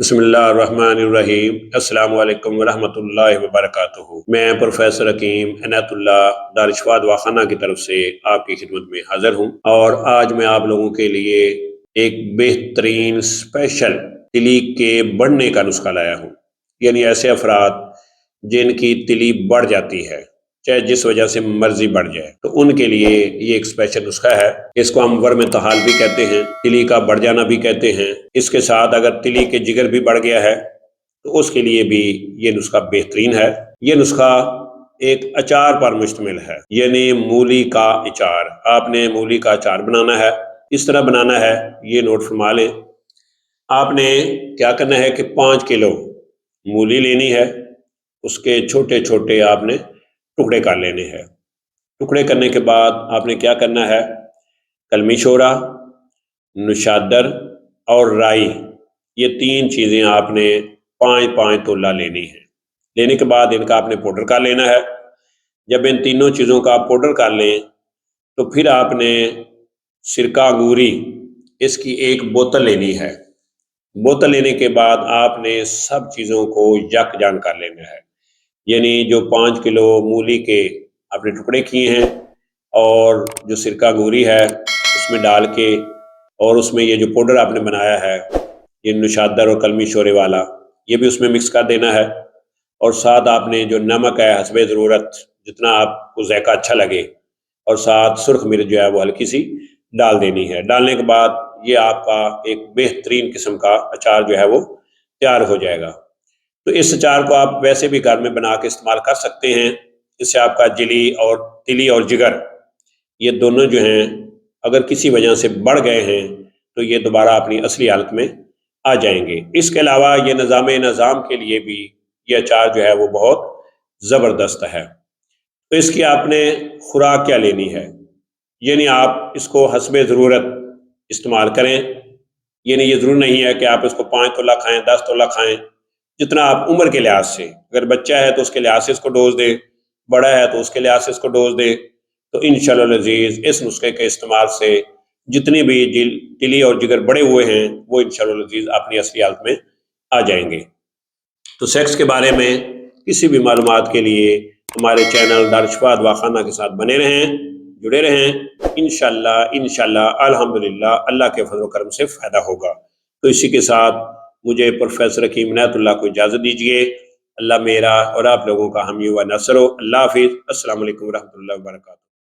بسم اللہ الرحمن الرحیم۔ السلام علیکم ورحمۃ اللہ وبرکاتہ۔ میں پروفیسر حکیم عنایت اللہ دارالشفا دواخانہ کی طرف سے آپ کی خدمت میں حاضر ہوں، اور آج میں آپ لوگوں کے لیے ایک بہترین اسپیشل تلی کے بڑھنے کا نسخہ لایا ہوں۔ یعنی ایسے افراد جن کی تلی بڑھ جاتی ہے، چاہے جس وجہ سے مرضی بڑھ جائے، تو ان کے لیے یہ ایک اسپیشل نسخہ ہے۔ اس کو ہم ورم طحال بھی کہتے ہیں، تلی کا بڑھ جانا بھی کہتے ہیں۔ اس کے ساتھ اگر تلی کے جگر بھی بڑھ گیا ہے تو اس کے لیے بھی یہ نسخہ بہترین ہے۔ یہ نسخہ ایک اچار پر مشتمل ہے، یعنی مولی کا اچار۔ آپ نے مولی کا اچار بنانا ہے، اس طرح بنانا ہے، یہ نوٹ فرما لیں۔ آپ نے کیا کرنا ہے کہ 5 کلو مولی لینی ہے، اس کے چھوٹے چھوٹے آپ نے ٹکڑے کر لینے ہیں۔ ٹکڑے کرنے کے بعد آپ نے کیا کرنا ہے، کلمی شورا، نشادر اور رائی، یہ 3 چیزیں آپ نے 5 تولہ لینی ہیں۔ لینے کے بعد ان کا آپ نے پاؤڈر کر لینا ہے۔ جب ان تینوں چیزوں کا آپ پاؤڈر کر لیں تو پھر آپ نے سرکہ انگوری، اس کی 1 بوتل لینی ہے۔ بوتل لینے کے بعد آپ نے سب چیزوں کو یکجان کر لینا ہے، یعنی جو 5 کلو مولی کے آپ نے ٹکڑے کیے ہیں اور جو سرکہ انگوری ہے اس میں ڈال کے، اور اس میں یہ جو پاؤڈر آپ نے بنایا ہے، یہ نشادر اور کلمی شورے والا، یہ بھی اس میں مکس کر دینا ہے۔ اور ساتھ آپ نے جو نمک ہے حسب ضرورت، جتنا آپ کو ذائقہ اچھا لگے، اور ساتھ سرخ مرچ جو ہے وہ ہلکی سی ڈال دینی ہے۔ ڈالنے کے بعد یہ آپ کا ایک بہترین قسم کا اچار جو ہے وہ تیار ہو جائے گا۔ تو اس اچار کو آپ ویسے بھی گھر میں بنا کے استعمال کر سکتے ہیں۔ اس سے آپ کا تلی اور جگر، یہ دونوں جو ہیں اگر کسی وجہ سے بڑھ گئے ہیں تو یہ دوبارہ اپنی اصلی حالت میں آ جائیں گے۔ اس کے علاوہ یہ نظام کے لیے بھی یہ اچار جو ہے وہ بہت زبردست ہے۔ تو اس کی آپ نے خوراک کیا لینی ہے، یعنی آپ اس کو حسب ضرورت استعمال کریں۔ یعنی یہ ضرور نہیں ہے کہ آپ اس کو 5 تولہ کھائیں، 10 تولہ کھائیں، جتنا آپ عمر کے لحاظ سے، اگر بچہ ہے تو اس کے لحاظ سے اس کو ڈوز دیں، بڑا ہے تو اس کے لحاظ سے اس کو ڈوز دیں۔ تو انشاءاللہ العزیز اس نسخے کے استعمال سے جتنی بھی تلی اور جگر بڑے ہوئے ہیں وہ انشاءاللہ العزیز اپنی اصلی حالت میں آ جائیں گے۔ تو سیکس کے بارے میں کسی بھی معلومات کے لیے ہمارے چینل دارالشفا دواخانہ کے ساتھ بنے رہیں، جڑے رہیں۔ انشاءاللہ الحمدللہ اللہ کے فضل و کرم سے فائدہ ہوگا۔ تو اسی کے ساتھ مجھے پروفیسر حکیم عنایت اللہ کو اجازت دیجیے۔ اللہ میرا اور آپ لوگوں کا حامی و ناصر ہو۔ اللہ حافظ۔ السلام علیکم ورحمۃ اللہ وبرکاتہ۔